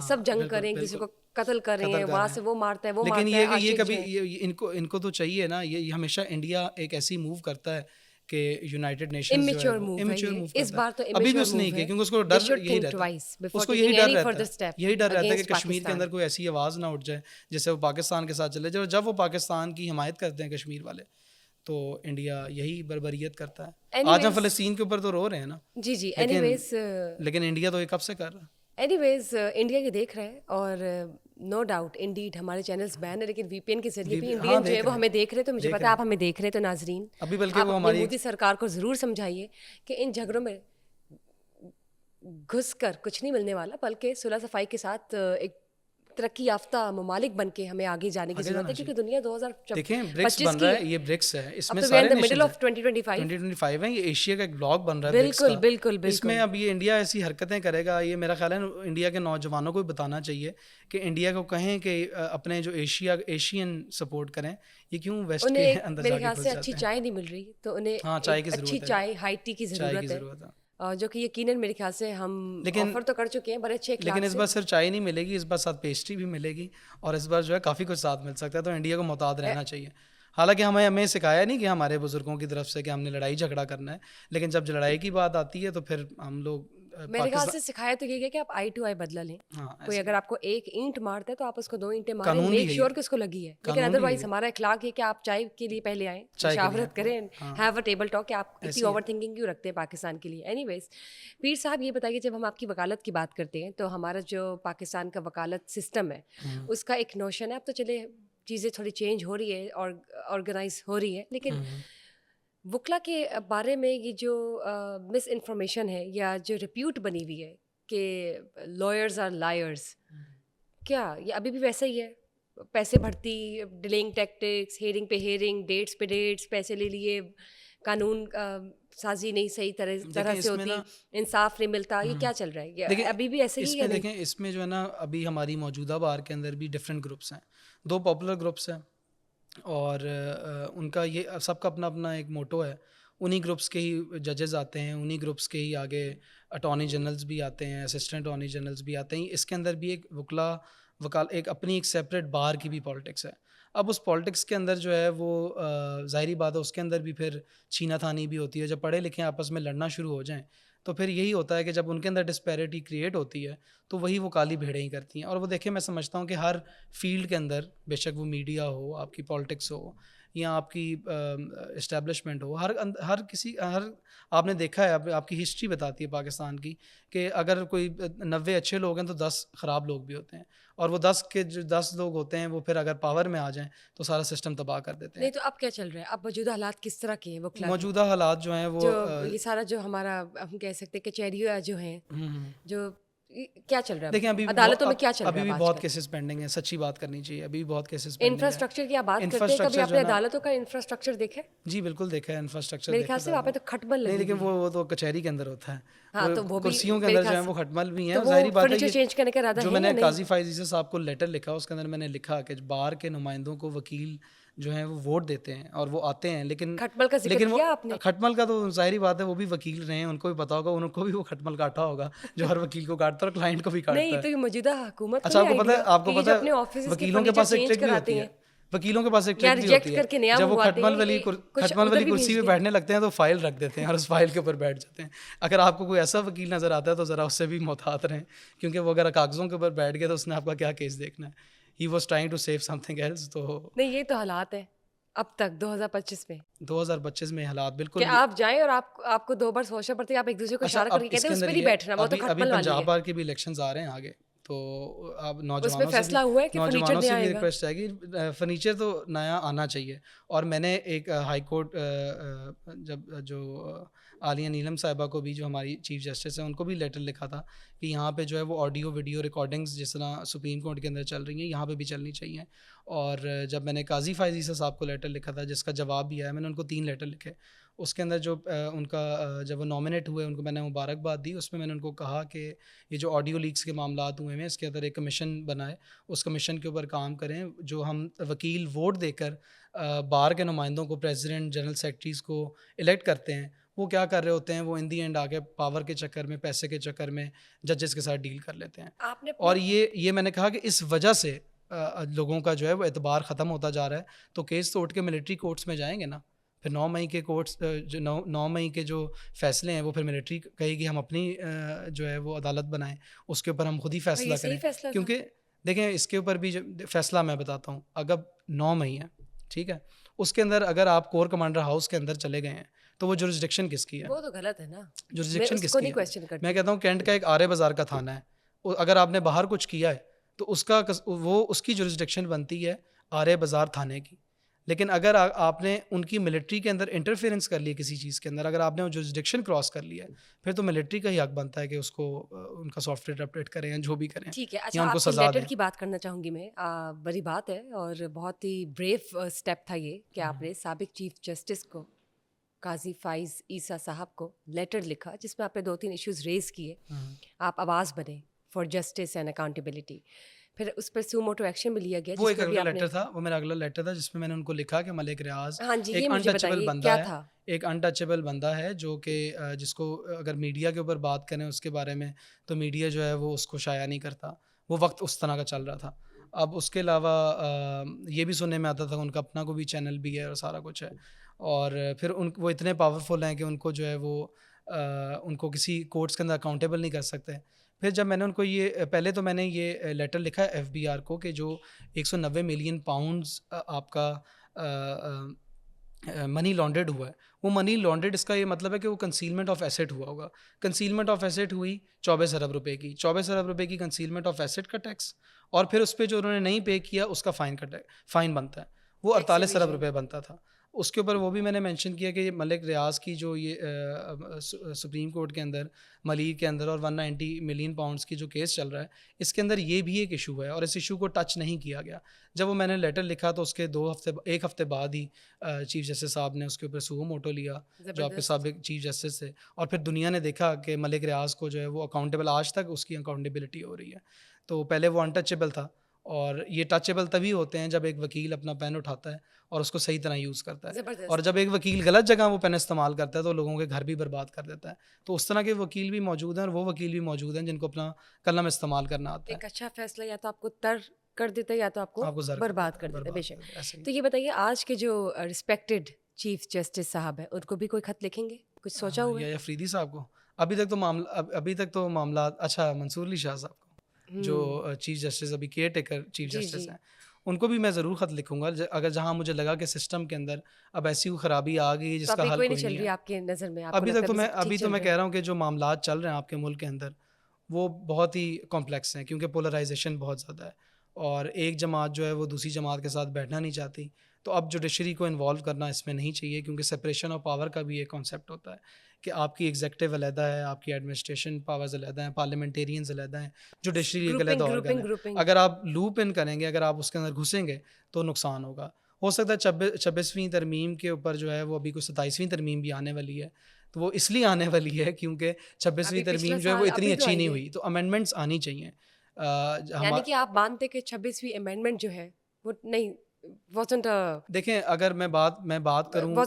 سب جنگ کریں, کسی کو قتل کریں, وہاں سے وہ مارتا ہے وہ مارتا ہے. لیکن یہ کبھی ان کو تو چاہیے نا, یہ ہمیشہ انڈیا ایک ایسی موو کرتا ہے کہ یونائٹیڈ نیشنز جو ہے امیچور موو کرتا ہے. ابھی بھی اس نے کیا, کیونکہ اس کو ڈر یہی رہتا ہے, اس کو یہی ڈر رہتا ہے کہ کشمیر کے اندر کوئی ایسی آواز نہ اٹھ جائے جیسے وہ پاکستان کے ساتھ چلے جائے. جب وہ پاکستان کی حمایت کرتے ہیں کشمیر والے تو انڈیا یہی بربریت کرتا ہے. آج ہم فلسطین کے اوپر تو رو رہے ہیں نا, جی لیکن انڈیا تو یہ کب سے کر رہا ہے. اینی ویز انڈیا یہ دیکھ رہا ہے, اور نو ڈاؤٹ انڈیڈ ہمارے چینلز بین ہے, لیکن وی پی این کے ذریعے بھی انڈین جو ہے وہ ہمیں دیکھ رہے. تو مجھے پتا ہے آپ ہمیں دیکھ رہے, تو ناظرین ابھی بلکہ آپ وہ اپنی ہماری مودی سرکار کو ضرور سمجھائیے کہ ان جھگڑوں میں گھس کر کچھ نہیں ملنے والا, بلکہ صلح صفائی کے ساتھ ایک ترقی یافتہ ممالک بن کے ہمیں آگے جانے کی ضرورت ہے, کیونکہ دنیا 2025 دیکھیں برکس بن رہا ہے, یہ برکس ہے, اس میں سارے مڈل آف 2025 ہے, یہ ایشیا کا ایک بلاک بن رہا ہے برکس کا. بالکل اس میں اب یہ انڈیا ایسی حرکتیں کرے گا, یہ میرا خیال ہے انڈیا کے نوجوانوں کو بھی بتانا چاہیے کہ انڈیا کو کہیں کہ اپنے جو ایشین سپورٹ کریں. یہ کیوں ویسٹ کے اندر میرے خیال سے اچھی چائے نہیں مل رہی, تو انہیں اچھی چائے ہائی ٹی کی ضرورت ہے, جو کہ یقیناً میرے خیال سے ہم آفر تو کر چکے ہیں بڑے اچھے اخلاق سے. لیکن اس بار صرف چائے نہیں ملے گی, اس بار ساتھ پیسٹری بھی ملے گی, اور اس بار جو ہے کافی کچھ ساتھ مل سکتا ہے. تو انڈیا کو محتاط رہنا چاہیے. حالانکہ ہمیں سکھایا نہیں کہ ہمارے بزرگوں کی طرف سے کہ ہم نے لڑائی جھگڑا کرنا ہے, لیکن جب لڑائی کی بات آتی ہے تو پھر ہم لوگ میرے خیال سے سکھایا تو یہ ہے کہ آپ آئی ٹو آئی بدلہ لیں. کوئی اگر آپ کو ایک اینٹ مارتا ہے تو آپ اس کو 2 اینٹیں ماریں, میک شیور کہ اس کو لگی ہے. لیکن ادروائز ہمارا اخلاق یہ کہ آپ چائے کے لیے پہلے آئیں, مشاورت کریں, ہیو اے ٹیبل ٹاک, کہ آپ اتنی اوور تھنکنگ کیوں رکھتے ہیں پاکستان کے لیے. اینی ویز پیر صاحب یہ بتائیے, جب ہم آپ کی وکالت کی بات کرتے ہیں تو ہمارا جو پاکستان کا وکالت سسٹم ہے اس کا ایک نوشن ہے, اب تو چلے چیزیں تھوڑی چینج ہو رہی ہے اور آرگنائز ہو رہی ہے, لیکن وکلا کے بارے میں یہ جو مس انفارمیشن ہے یا جو ریپیوٹ بنی ہوئی ہے کہ لائرز آر لائرز, کیا یہ ابھی بھی ویسا ہی ہے؟ پیسے بھرتی, ڈیلنگ ٹیکٹکس, ہیئرنگ پہ ہیئرنگ, ڈیٹس پہ ڈیٹس, پیسے لے لیے, قانون سازی نہیں صحیح طرح سے ہوتی, انصاف نہیں ملتا, یہ کیا چل رہا ہے؟ یہ ابھی بھی ایسے ہی ہے. دیکھیں اس میں جو ہے نا, ابھی ہماری موجودہ بار کے اندر بھی ڈفرینٹ گروپس ہیں, 2 پاپولر گروپس ہیں, اور ان کا یہ سب کا اپنا اپنا ایک موٹو ہے. انہی گروپس کے ہی ججز آتے ہیں, انہی گروپس کے ہی آگے اٹارنی جنرلز بھی آتے ہیں, اسسٹنٹ اٹارنی جنرلز بھی آتے ہیں. اس کے اندر بھی ایک ایک اپنی ایک سیپریٹ بار کی بھی پالیٹکس ہے. اب اس پالیٹکس کے اندر جو ہے وہ ظاہری بات ہے, اس کے اندر بھی پھر چھینا تھانی بھی ہوتی ہے. جب پڑھے لکھے آپس میں لڑنا شروع ہو جائیں تو پھر یہی ہوتا ہے کہ جب ان کے اندر ڈسپیرٹی کریٹ ہوتی ہے تو وہی وہ کالی بھیڑیں ہی کرتی ہیں. اور وہ دیکھیں, میں سمجھتا ہوں کہ ہر فیلڈ کے اندر, بے شک وہ میڈیا ہو, آپ کی پالیٹکس ہو, یا آپ کی اسٹیبلشمنٹ ہو, ہر آپ نے دیکھا ہے, آپ کی ہسٹری بتاتی ہے پاکستان کی کہ اگر کوئی 90 اچھے لوگ ہیں تو 10 خراب لوگ بھی ہوتے ہیں, اور وہ 10 کے جو 10 لوگ ہوتے ہیں وہ پھر اگر پاور میں آ جائیں تو سارا سسٹم تباہ کر دیتے ہیں. نہیں تو اب کیا چل رہا ہے, اب موجودہ حالات کس طرح کے ہیں؟ وہ موجودہ حالات جو ہیں وہ یہ سارا جو ہمارا ہم کہہ سکتے ہیں کچہریاں جو ہیں, جو کیا چل رہا ہے دیکھیں, عدالتوں میں کیا چل رہا ہے؟ ابھی بھی بہت کیسز پینڈنگ ہیں, سچی بات کرنی چاہیے, ابھی بھی بہت کیسز پینڈنگ ہیں. انفراسٹرکچر کی آپ بات کرتے ہیں, کبھی آپ نے عدالتوں کا انفراسٹرکچر دیکھا ہے؟ جی بالکل دیکھا ہے, انفراسٹرکچر میرے خیال سے وہاں پہ تو کھٹمل لگی. نہیں, لیکن وہ تو کچہری کے اندر ہوتا ہے. ہاں, تو وہ کرسیوں کے اندر جو ہے وہ کھٹمل بھی ہیں. تو ظاہری بات ہے, فرنیچر چینج کرنے کا ارادہ ہے جو میں نے قاضی فائز عیسی صاحب کو لیٹر لکھا, اس کے اندر میں نے لکھا کہ بار کے نمائندوں کو وکیل جو ہیں وہ ووٹ دیتے ہیں اور وہ آتے ہیں, لیکن کھٹمل کا ذکر کیا آپ نے. کھٹمل کا تو ظاہری بات ہے, وہ بھی وکیل رہے ہیں, ان کو بھی پتا ہوگا, ان کو بھی وہ کھٹمل کاٹا ہوگا جو ہر وکیل کو کاٹتا ہے اور کلائنٹ کو بھی کاٹتا ہے. نہیں, تو یہ موجودہ حکومت اچھا, آپ کو پتا ہے وکیلوں کے پاس ایک ٹرک بھی ہوتی ہے, وکیلوں کے پاس ایک ٹرک بھی ہوتی ہے, جب وہ کھٹمل والی کرسی پہ بیٹھنے لگتے ہیں تو فائل رکھ دیتے ہیں اور اس فائل کے اوپر بیٹھ جاتے ہیں. اگر آپ کو کوئی ایسا وکیل نظر آتا ہے تو ذرا اس سے بھی محتاط رہیں, کیونکہ وہ اگر کاغذوں کے اوپر بیٹھ گیا تو اس نے آپ کا کیا کیس دیکھنا ہے. He was trying to save something else. تو نہیں, یہ تو حالات ہیں اب تک 2025 میں حالات بالکل کہ آپ جائیں اور آپ کو 2 بار سوچنا پڑتی ہے, آپ ایک دوسرے کو اشارہ کر کے کہتے ہیں اس پہ نہیں بیٹھنا, وہ تو کھٹمل والی ہے. پنجاب بار کے بھی الیکشنز آ رہے ہیں آگے, تو اب نوجوانوں سے بھی ریکویسٹ ہے کہ فرنیچر تو نیا آنا چاہیے. اور میں نے ایک ہائی کورٹ جب جو عالیہ نیلم صاحبہ کو بھی, جو ہماری چیف جسٹس ہیں, ان کو بھی لیٹر لکھا تھا کہ یہاں پہ جو ہے وہ آڈیو ویڈیو ریکارڈنگز جس طرح سپریم کورٹ کے اندر چل رہی ہیں یہاں پہ بھی چلنی چاہیے. اور جب میں نے قاضی فائز عیسی صاحب کو لیٹر لکھا تھا, جس کا جواب بھی آیا, میں نے ان کو 3 لیٹر لکھے. اس کے اندر جو ان کا جب وہ نامنیٹ ہوئے, ان کو میں نے مبارکباد دی. اس میں میں نے ان کو کہا کہ یہ جو آڈیو لیکس کے معاملات ہوئے ہیں, اس کے اندر ایک کمیشن بنائے, اس کمیشن کے اوپر کام کریں. جو ہم وکیل ووٹ دے کر بار کے نمائندوں کو, پریزیڈنٹ, جنرل سیکرٹریز کو الیکٹ کرتے ہیں, وہ کیا کر رہے ہوتے ہیں, وہ ان دی اینڈ آ کے پاور کے چکر میں, پیسے کے چکر میں ججز کے ساتھ ڈیل کر لیتے ہیں. اور یہ میں نے کہا کہ اس وجہ سے لوگوں کا جو ہے وہ اعتبار ختم ہوتا جا رہا ہے. تو کیس تو اٹھ کے ملٹری کورٹس میں جائیں گے نا, پھر 9 مئی کے کورٹس, جو 9 مئی کے جو فیصلے ہیں وہ پھر ملٹری کہے گی ہم اپنی جو ہے وہ عدالت بنائیں, اس کے اوپر ہم خود ہی فیصلہ کریں. کیونکہ دیکھیں اس کے اوپر بھی فیصلہ میں بتاتا ہوں, اگر 9 مئی ہے, ٹھیک ہے, اس کے اندر اگر آپ کور کمانڈر ہاؤس کے اندر چلے گئے ہیں تو وہ جورسڈکشن کس کی ہے؟ وہ تو غلط ہے نا. جورسڈکشن کس کی ہے؟ میں کہتا ہوں کینٹ کا ایک آرے بازار کا تھانہ ہے, اگر آپ نے باہر کچھ کیا ہے تو اس کی جورسڈکشن بنتی ہے آرے بازار تھانے کی. لیکن اگر آپ نے ان کی ملٹری کے اندر انٹرفیئرنس کر لی کسی چیز کے اندر, اگر آپ نے وہ جورسڈکشن کراس کر لیا ہے, پھر تو ملٹری کا ہی حق بنتا ہے کہ اس کو ان کا سافٹ ویئر اپڈیٹ کریں یا جو بھی کریں. ٹھیک ہے, اچھا آپ کے لیٹر کی بات کرنا چاہوں گی میں. بڑی بات ہے اور بہت ہی بریو اسٹیپ تھا یہ کہ آپ نے سابق چیف جسٹس کو قاضی فائز عیسیٰ صاحب کو لیٹر لکھا جس میں آپ نے 2-3 ایشوز ریز کیے, آپ آواز بنے فار جسٹس اینڈ اکاؤنٹیبلٹی. پھر اس پر سو موٹو ایکشن بھی لیا گیا. وہ ایک اگلا لیٹر تھا, وہ میرا اگلا لیٹر تھا جس میں نے ان کو لکھا کہ ملک ریاض ایک انٹچبل بندہ ہے, ایک انٹچبل بندہ ہے جو کہ جس کو اگر میڈیا کے اوپر بات کریں اس کے بارے میں تو میڈیا جو ہے وہ اس کو شائع نہیں کرتا. وہ وقت اس طرح کا چل رہا تھا. اب اس کے علاوہ یہ بھی سننے میں آتا تھا ان کا اپنا کو بھی چینل بھی ہے اور سارا کچھ ہے, اور پھر وہ اتنے پاورفل ہیں کہ ان کو جو ہے وہ ان کو کسی کورٹس کے اندر اکاؤنٹیبل نہیں کر سکتے. پھر جب میں نے ان کو یہ پہلے تو میں نے یہ لیٹر لکھا ہے FBI کو کہ جو 190 ملین پاؤنڈز آپ کا منی لانڈرڈ ہوا ہے, وہ منی لانڈرڈ اس کا یہ مطلب ہے کہ وہ کنسیلمنٹ آف ایسٹ ہوا ہوگا. کنسیلمنٹ آف ایسٹ ہوئی 24 ارب روپے کی, 24 ارب روپے کی کنسیلمنٹ آف ایسٹ کا ٹیکس, اور پھر اس پہ جو انہوں نے نہیں پے کیا اس کا فائن بنتا ہے, وہ 48 ارب روپے بنتا تھا. اس کے اوپر وہ بھی میں نے مینشن کیا کہ ملک ریاض کی جو یہ سپریم کورٹ کے اندر ملیر کے اندر اور 190 ملین پاؤنڈس کی جو کیس چل رہا ہے, اس کے اندر یہ بھی ایک ایشو ہے اور اس ایشو کو ٹچ نہیں کیا گیا. جب وہ میں نے لیٹر لکھا تو اس کے 1 ہفتے بعد ہی چیف جسٹس صاحب نے اس کے اوپر سو موٹو لیا جو آپ کے سابق چیف جسٹس تھے, اور پھر دنیا نے دیکھا کہ ملک ریاض کو جو ہے وہ اکاؤنٹیبل, آج تک اس کی اکاؤنٹیبلٹی ہو رہی ہے. تو پہلے وہ انٹچیبل تھا, اور یہ ٹچیبل تبھی ہوتے ہیں جب ایک وکیل اپنا پین اٹھاتا ہے اور اس کو صحیح طرح یوز کرتا ہے, اور جب ایک وکیل غلط جگہ وہ پین استعمال کرتا ہے تو لوگوں کے گھر بھی برباد کر دیتا ہے. تو اس طرح کے وکیل بھی موجود ہیں اور وہ وکیل بھی موجود ہیں جن کو اپنا قلم استعمال کرنا آتا ہے. ایک اچھا فیصلہ یا تو آپ کو تر کر دیتا ہے یا تو آپ کو برباد کر دیتا ہے. بے شک. تو یہ بتائیے آج کے جو رسپیکٹڈ چیف جسٹس صاحب ہیں ان کو بھی کوئی خط لکھیں گے, کچھ سوچا ہوا ہے؟ یا فریدی صاحب کو ابھی تک تو معاملات, اچھا منصور علی شاہ صاحب کو جو چیف جسٹس ابھی کیئر ٹیکر چیف جسٹس ہیں, ان کو بھی میں ضرور خط لکھوں گا اگر جہاں مجھے لگا کہ سسٹم کے اندر اب ایسی خرابی آ گئی جس کا حل کوئی نہیں ہے. آپ کے نظر میں ابھی تو میں کہہ رہا ہوں کہ جو معاملات چل رہے ہیں آپ کے ملک کے اندر وہ بہت ہی کمپلیکس ہیں, کیونکہ پولرائزیشن بہت زیادہ ہے اور ایک جماعت جو ہے وہ دوسری جماعت کے ساتھ بیٹھنا نہیں چاہتی. تو اب جوڈیشری کو انوالو کرنا اس میں نہیں چاہیے, کیونکہ سپریشن آف پاور کا بھی ایک کانسیپٹ ہوتا ہے کہ آپ کی ایگزیکٹو علیحدہ ہے, آپ کی ایڈمنسٹریشن پاورز علیحدہ ہیں, پارلیمنٹیرینز علیحدہ ہیں, جوڈیشری ایک علیحدہ آرگن ہے. اگر آپ لوپ ان کریں گے, اگر آپ اس کے اندر گھسیں گے تو نقصان ہوگا. ہو سکتا ہے 26ویں ترمیم کے اوپر جو ہے وہ ابھی کوئی 27ویں ترمیم بھی آنے والی ہے, تو وہ اس لیے آنے والی ہے کیونکہ 26ویں ترمیم جو ہے وہ اتنی اچھی نہیں ہوئی, تو امینڈمنٹس آنی چاہیے. یعنی کہ آپ مانتے کہ 26ویں امینڈمنٹ جو ہے وہ نہیں دیکھیں, اگر میں بات کروں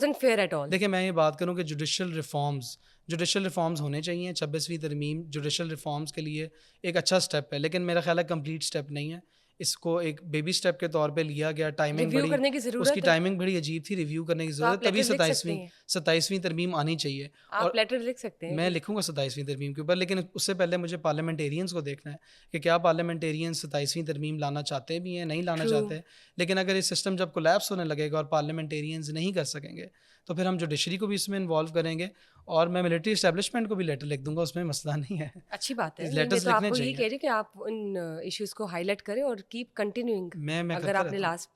دیکھیں میں یہ بات کروں کہ جوڈیشل ریفارمز ہونے چاہیے. 26ویں ترمیم جوڈیشل ریفارمز کے لیے ایک اچھا اسٹیپ ہے, لیکن میرا خیال ہے کمپلیٹ اسٹیپ نہیں ہے. اس کو ایک بیبی اسٹیپ کے طور پہ لیا گیا. اس کی ٹائمنگ بڑی عجیب تھی, ریویو کرنے کی ضرورت, تبھی 27ویں ترمیم آنی چاہیے. آپ لیٹر لکھ سکتے ہیں, میں لکھوں گا 27ویں ترمیم کے اوپر, لیکن اس سے پہلے مجھے پارلیمنٹیرینز کو دیکھنا ہے کہ کیا پارلیمنٹیرینز 27ویں ترمیم لانا چاہتے بھی ہیں, نہیں لانا چاہتے. لیکن اگر یہ سسٹم جب کولیپس ہونے لگے گا اور پارلیمنٹیرینز نہیں کر سکیں گے تو پھر ہم جوڈیشری کو بھی اس میں انوالو کریں گے, اور میں ملٹری اسٹیبلشمنٹ کو بھی لیٹر لکھ دوں گا, اس میں مسئلہ نہیں ہے. اچھی بات ہے. لیٹرز لکھنے چاہیے. یہ کہہ رہے کہ آپ ان ایشوز کو ہائی لائٹ کریں اور کیپ کنٹینیوئنگ. اگر آپ نے لاسٹ